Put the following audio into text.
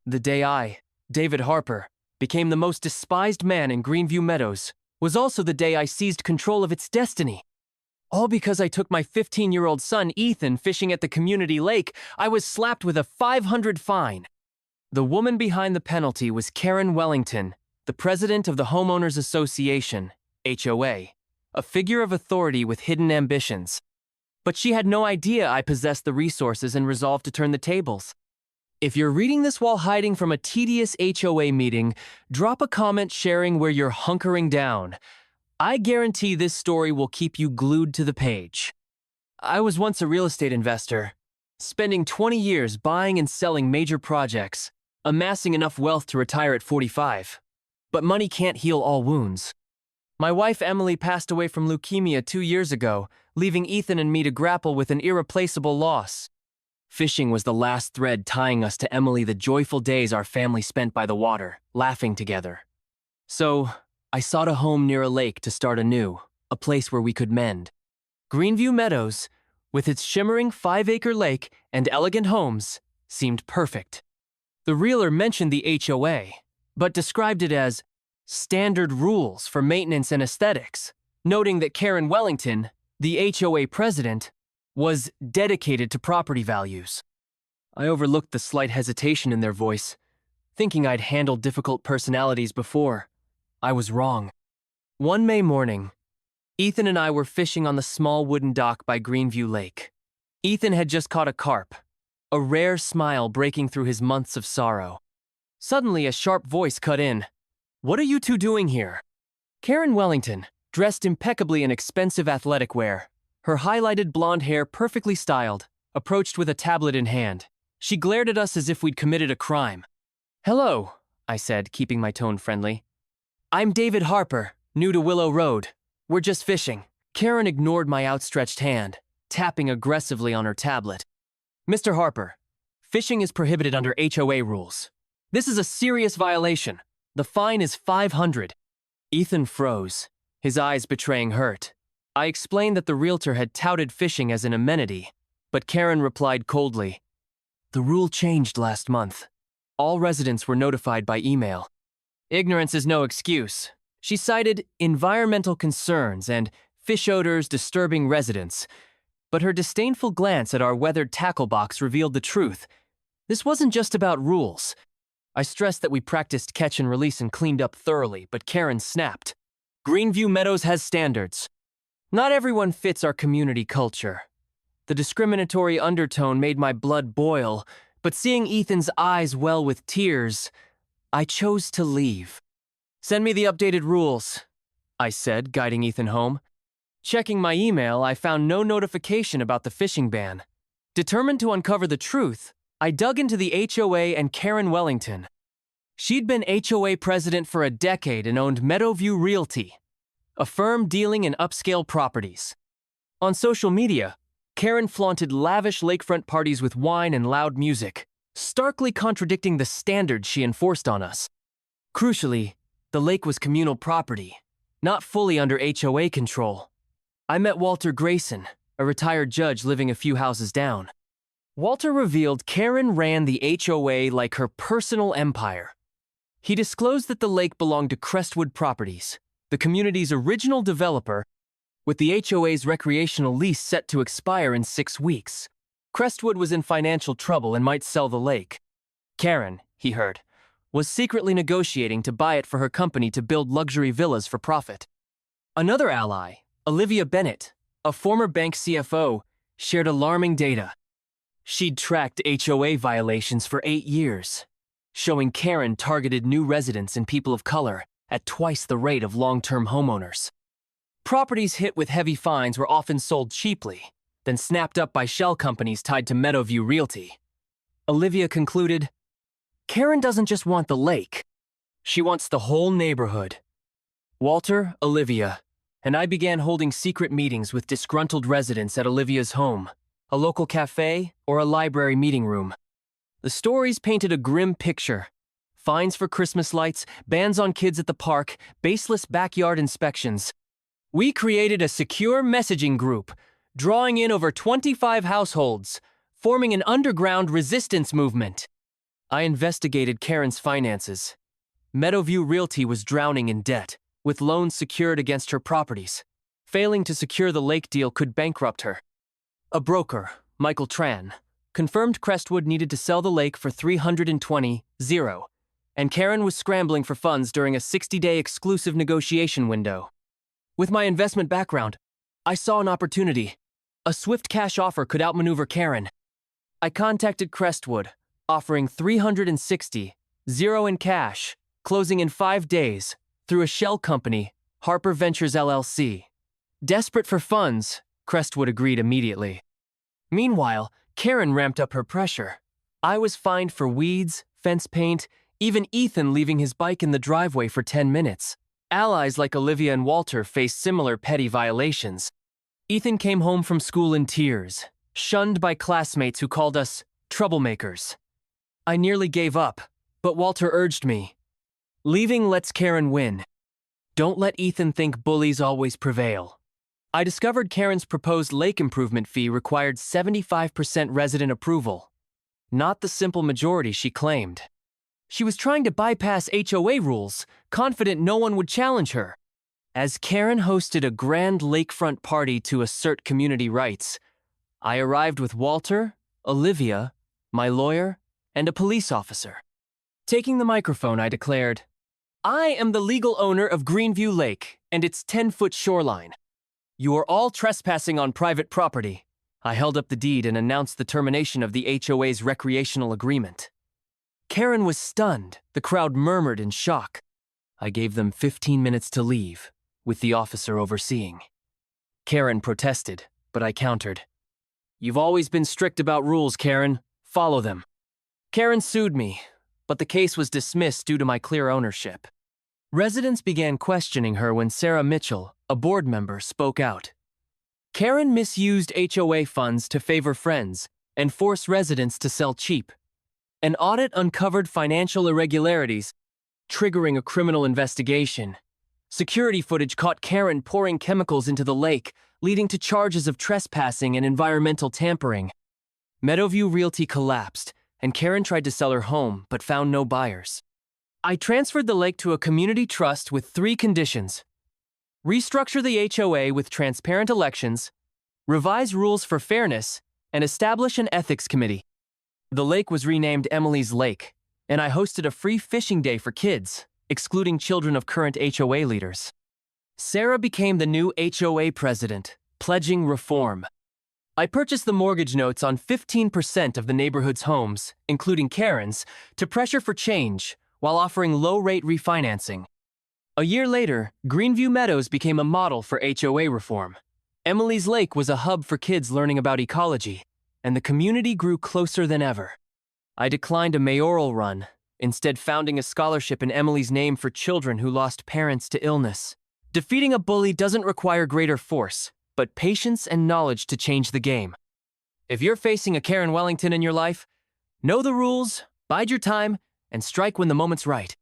The day I, David Harper, became the most despised man in Greenview Meadows was also the day I seized control of its destiny. All because I took my 15-year-old son Ethan fishing at the community lake. I was slapped with a $500 fine. The woman behind the penalty was Karen Wellington, the president of the Homeowners Association, HOA, a figure of authority with hidden ambitions. But she had no idea I possessed the resources and resolved to turn the tables. If you're reading this while hiding from a tedious HOA meeting, drop a comment sharing where you're hunkering down. I guarantee this story will keep you glued to the page. I was once a real estate investor, spending 20 years buying and selling major projects, amassing enough wealth to retire at 45. But money can't heal all wounds. My wife Emily passed away from leukemia 2 years ago, leaving Ethan and me to grapple with an irreplaceable loss. Fishing was the last thread tying us to Emily, the joyful days our family spent by the water, laughing together. So, I sought a home near a lake to start anew, a place where we could mend. Greenview Meadows, with its shimmering 5-acre lake and elegant homes, seemed perfect. The realtor mentioned the HOA, but described it as standard rules for maintenance and aesthetics, noting that Karen Wellington, the HOA president, was dedicated to property values. I overlooked the slight hesitation in their voice, thinking I'd handled difficult personalities before. I was wrong. One May morning, Ethan and I were fishing on the small wooden dock by Greenview Lake. Ethan had just caught a carp, a rare smile breaking through his months of sorrow. Suddenly, a sharp voice cut in. "What are you two doing here?" Karen Wellington, dressed impeccably in expensive athletic wear, her highlighted blonde hair perfectly styled, approached with a tablet in hand. She glared at us as if we'd committed a crime. "Hello," I said, keeping my tone friendly. "I'm David Harper, new to Willow Road. We're just fishing." Karen ignored my outstretched hand, tapping aggressively on her tablet. "Mr. Harper, fishing is prohibited under HOA rules. This is a serious violation. The fine is $500. Ethan froze, his eyes betraying hurt. I explained that the realtor had touted fishing as an amenity, but Karen replied coldly, "The rule changed last month. All residents were notified by email." Ignorance is no excuse. She cited environmental concerns and fish odors disturbing residents, but her disdainful glance at our weathered tackle box revealed the truth. This wasn't just about rules. I stressed that we practiced catch and release and cleaned up thoroughly, but Karen snapped. "Greenview Meadows has standards. Not everyone fits our community culture." The discriminatory undertone made my blood boil, but seeing Ethan's eyes well with tears, I chose to leave. "Send me the updated rules," I said, guiding Ethan home. Checking my email, I found no notification about the fishing ban. Determined to uncover the truth, I dug into the HOA and Karen Wellington. She'd been HOA president for a decade and owned Meadowview Realty, a firm dealing in upscale properties. On social media, Karen flaunted lavish lakefront parties with wine and loud music, starkly contradicting the standards she enforced on us. Crucially, the lake was communal property, not fully under HOA control. I met Walter Grayson, a retired judge living a few houses down. Walter revealed Karen ran the HOA like her personal empire. He disclosed that the lake belonged to Crestwood Properties, the community's original developer, with the HOA's recreational lease set to expire in 6 weeks. Crestwood was in financial trouble and might sell the lake. Karen, he heard, was secretly negotiating to buy it for her company to build luxury villas for profit. Another ally, Olivia Bennett, a former bank CFO, shared alarming data. She'd tracked HOA violations for 8 years, showing Karen targeted new residents and people of color at twice the rate of long-term homeowners. Properties hit with heavy fines were often sold cheaply, then snapped up by shell companies tied to Meadowview Realty. Olivia concluded, "Karen doesn't just want the lake. She wants the whole neighborhood." Walter, Olivia, and I began holding secret meetings with disgruntled residents at Olivia's home, a local cafe, or a library meeting room. The stories painted a grim picture. Fines for Christmas lights, bans on kids at the park, baseless backyard inspections. We created a secure messaging group, drawing in over 25 households, forming an underground resistance movement. I investigated Karen's finances. Meadowview Realty was drowning in debt, with loans secured against her properties. Failing to secure the lake deal could bankrupt her. A broker, Michael Tran, confirmed Crestwood needed to sell the lake for $320,000, and Karen was scrambling for funds during a 60-day exclusive negotiation window. With my investment background, I saw an opportunity. A swift cash offer could outmaneuver Karen. I contacted Crestwood, offering $360,000 in cash, closing in 5 days, through a shell company, Harper Ventures LLC. Desperate for funds, Crestwood agreed immediately. Meanwhile, Karen ramped up her pressure. I was fined for weeds, fence paint, even Ethan leaving his bike in the driveway for 10 minutes. Allies like Olivia and Walter faced similar petty violations. Ethan came home from school in tears, shunned by classmates who called us troublemakers. I nearly gave up, but Walter urged me. Leaving lets Karen win. Don't let Ethan think bullies always prevail. I discovered Karen's proposed lake improvement fee required 75% resident approval, not the simple majority she claimed. She was trying to bypass HOA rules, confident no one would challenge her. As Karen hosted a grand lakefront party to assert community rights, I arrived with Walter, Olivia, my lawyer, and a police officer. Taking the microphone, I declared, I am the legal owner of Greenview Lake and its 10-foot shoreline. You are all trespassing on private property. I held up the deed and announced the termination of the HOA's recreational agreement. Karen was stunned. The crowd murmured in shock. I gave them 15 minutes to leave, with the officer overseeing. Karen protested, but I countered. You've always been strict about rules, Karen. Follow them. Karen sued me, but the case was dismissed due to my clear ownership. Residents began questioning her when Sarah Mitchell, a board member, spoke out. Karen misused HOA funds to favor friends and force residents to sell cheap. An audit uncovered financial irregularities, triggering a criminal investigation. Security footage caught Karen pouring chemicals into the lake, leading to charges of trespassing and environmental tampering. Meadowview Realty collapsed, and Karen tried to sell her home but found no buyers. I transferred the lake to a community trust with 3 conditions. Restructure the HOA with transparent elections, revise rules for fairness, and establish an ethics committee. The lake was renamed Emily's Lake, and I hosted a free fishing day for kids, excluding children of current HOA leaders. Sarah became the new HOA president, pledging reform. I purchased the mortgage notes on 15% of the neighborhood's homes, including Karen's, to pressure for change, while offering low-rate refinancing. A year later, Greenview Meadows became a model for HOA reform. Emily's Lake was a hub for kids learning about ecology, and the community grew closer than ever. I declined a mayoral run, instead founding a scholarship in Emily's name for children who lost parents to illness. Defeating a bully doesn't require greater force, but patience and knowledge to change the game. If you're facing a Karen Wellington in your life, know the rules, bide your time, and strike when the moment's right.